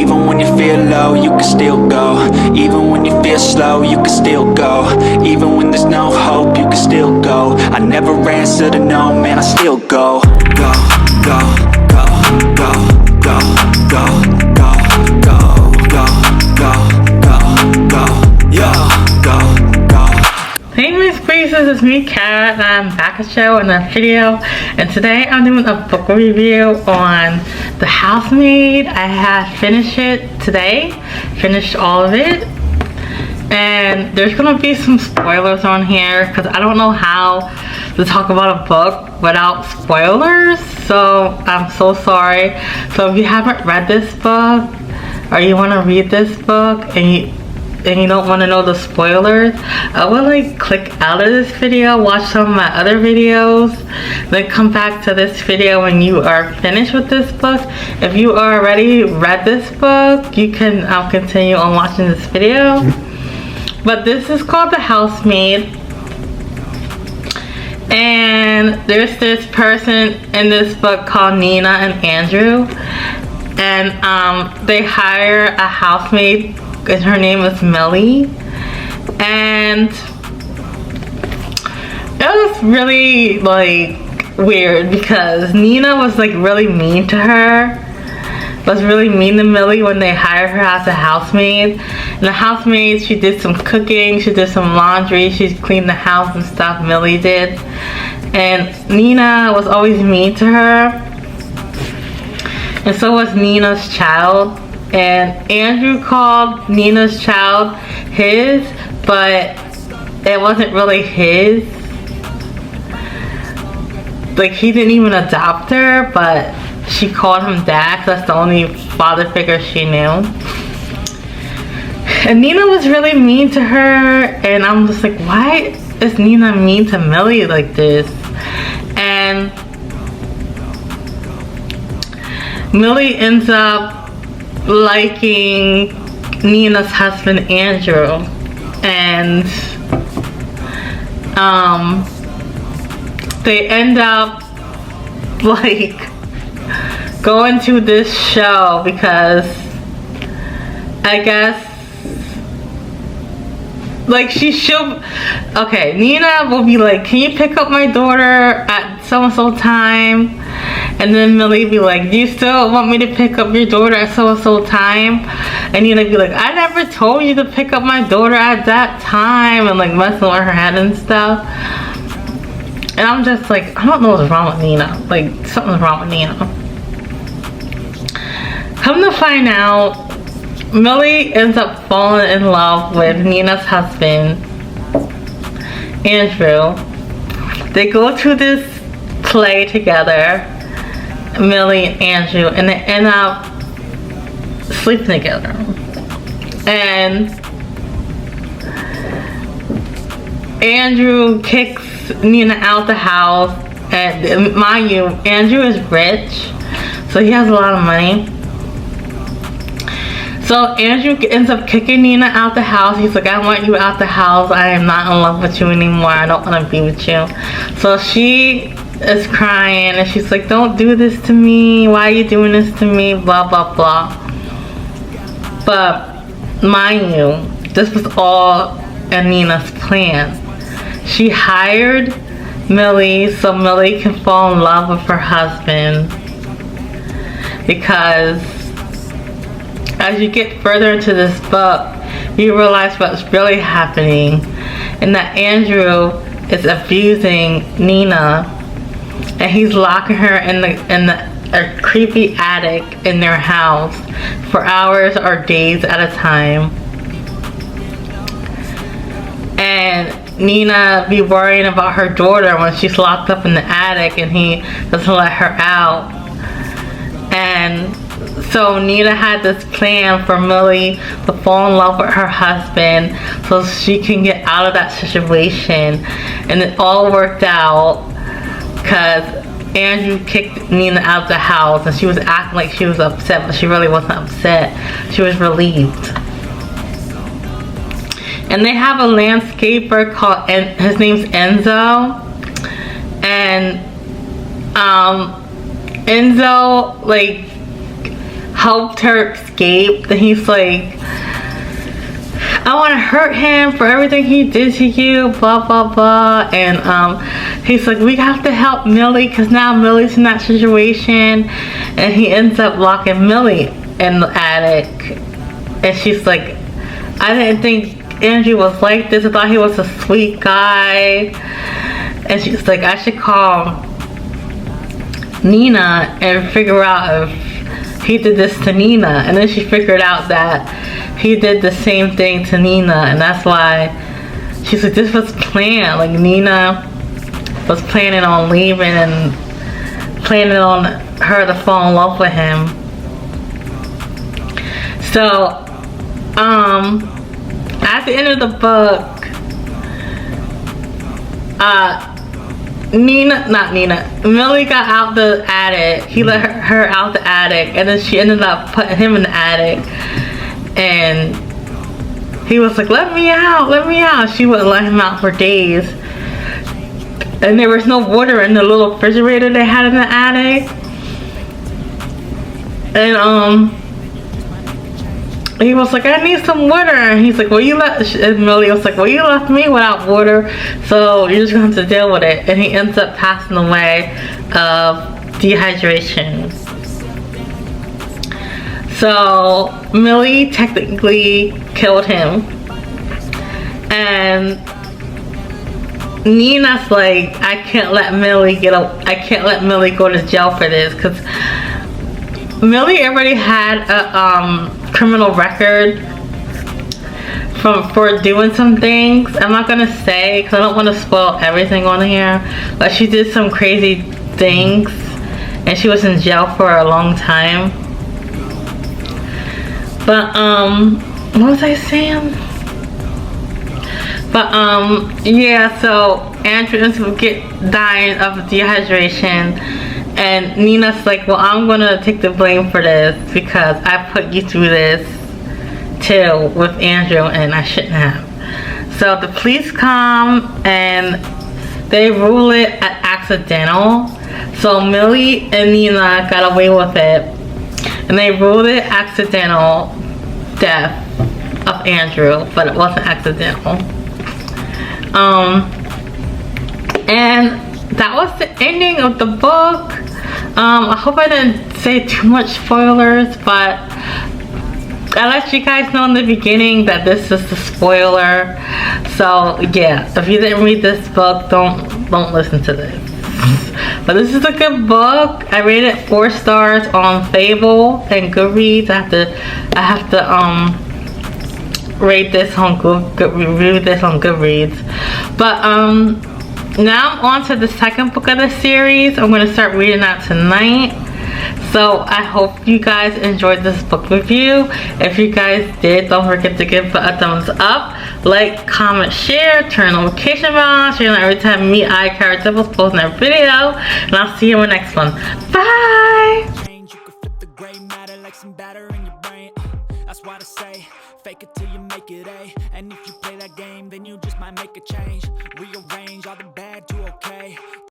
Even when you feel low, you can still go. Even when you feel slow, you can still go. Even when there's no hope, you can still go. I never answer to no, man, I still go. Go, go, go, go, go, go, go, go, go, go, go, go, yo, go, go. Hey Miss Faces, it's me Cara, and I'm back at show in a video, and today I'm doing a book review on The Housemaid. I have finished it today, finished all of it, and there's gonna be some spoilers on here because I don't know how to talk about a book without spoilers, so I'm so sorry. So if you haven't read this book or you want to read this book and you don't want to know the spoilers, I would like click out of this video, watch some of my other videos, then come back to this video when you are finished with this book. If you already read this book, you can continue on watching this video. But this is called The Housemaid, and there's this person in this book called Nina and Andrew, and they hire a housemaid, and her name is Millie, and it was really like weird because Nina was like really mean to her, was really mean to Millie when they hired her as a housemaid. And the housemaid, she did some cooking, she did some laundry, she cleaned the house and stuff, Millie did. And Nina was always mean to her, and so was Nina's child. And Andrew called Nina's child his, but it wasn't really his. Like, he didn't even adopt her, but she called him dad because that's the only father figure she knew. And Nina was really mean to her, and I'm just like, why is Nina mean to Millie like this? And Millie ends up liking Nina's husband Andrew, and they end up like going to this show because I guess like okay, Nina will be like, can you pick up my daughter at so and so time? And then Millie be like, do you still want me to pick up your daughter at so and so time? And Nina be like, I never told you to pick up my daughter at that time, and like messing with her head and stuff. And I'm just like, I don't know what's wrong with Nina. Like, something's wrong with Nina. Come to find out, Millie ends up falling in love with Nina's husband, Andrew. They go to this play together, Millie and Andrew, and they end up sleeping together. And Andrew kicks Nina out the house, and mind you, Andrew is rich, so he has a lot of money. So Andrew ends up kicking Nina out the house. He's like, I want you out the house. I am not in love with you anymore. I don't want to be with you. So she is crying, and she's like, don't do this to me. Why are you doing this to me? Blah, blah, blah. But mind you, this was all in Nina's plan. She hired Millie so Millie can fall in love with her husband, because as you get further into this book, you realize what's really happening, and that Andrew is abusing Nina, and he's locking her in a creepy attic in their house for hours or days at a time. And Nina be worrying about her daughter when she's locked up in the attic and he doesn't let her out. And so Nina had this plan for Millie to fall in love with her husband so she can get out of that situation. And it all worked out because Andrew kicked Nina out of the house, and she was acting like she was upset, but she really wasn't upset. She was relieved. And they have a landscaper called, his name's Enzo. And Enzo like helped her escape. And he's like, I want to hurt him for everything he did to you, blah blah blah. And he's like, we have to help Millie because now Millie's in that situation. And he ends up locking Millie in the attic. And she's like, I didn't think Andrew was like this. I thought he was a sweet guy. And she's like, I should call Nina and figure out if he did this to Nina. And then she figured out that he did the same thing to Nina, and that's why she's like, this was planned. Like, Nina was planning on leaving and planning on her to fall in love with him. So at the end of the book, Millie got out the attic. He let her out the attic, and then she ended up putting him in the attic. And he was like, let me out, let me out. She wouldn't let him out for days. And there was no water in the little refrigerator they had in the attic. And he was like, I need some water. And he's like, well, and Millie was like, well, you left me without water, so you're just gonna have to deal with it. And he ends up passing away of dehydration. So Millie technically killed him, and Nina's like, I can't let Millie go to jail for this, because Millie already had a criminal record for doing some things. I'm not gonna say because I don't want to spoil everything on here, but she did some crazy things and she was in jail for a long time. But what was I saying? But yeah, so Andrew ends up dying of dehydration, and Nina's like, well, I'm gonna take the blame for this because I put you through this too with Andrew and I shouldn't have. So the police come and they rule it as accidental. So Millie and Nina got away with it, and they ruled it accidental death of Andrew, but it wasn't accidental. And that was the ending of the book. I hope I didn't say too much spoilers, but I let you guys know in the beginning that this is the spoiler. So yeah, if you didn't read this book, don't listen to this. But this is a good book. I rated it 4 stars on Fable and Goodreads. I have to rate this on review this on Goodreads. But now I'm on to the second book of the series. I'm going to start reading that tonight. So I hope you guys enjoyed this book review. If you guys did, don't forget to give it a thumbs up, like, comment, share, turn notification bell on so you know every time me, Cara Dimples post a video. And I'll see you in the next one. Bye! That's why I say, fake it till you make it A. And if you play that game, then you just might make a change. Rearrange all the bad to okay.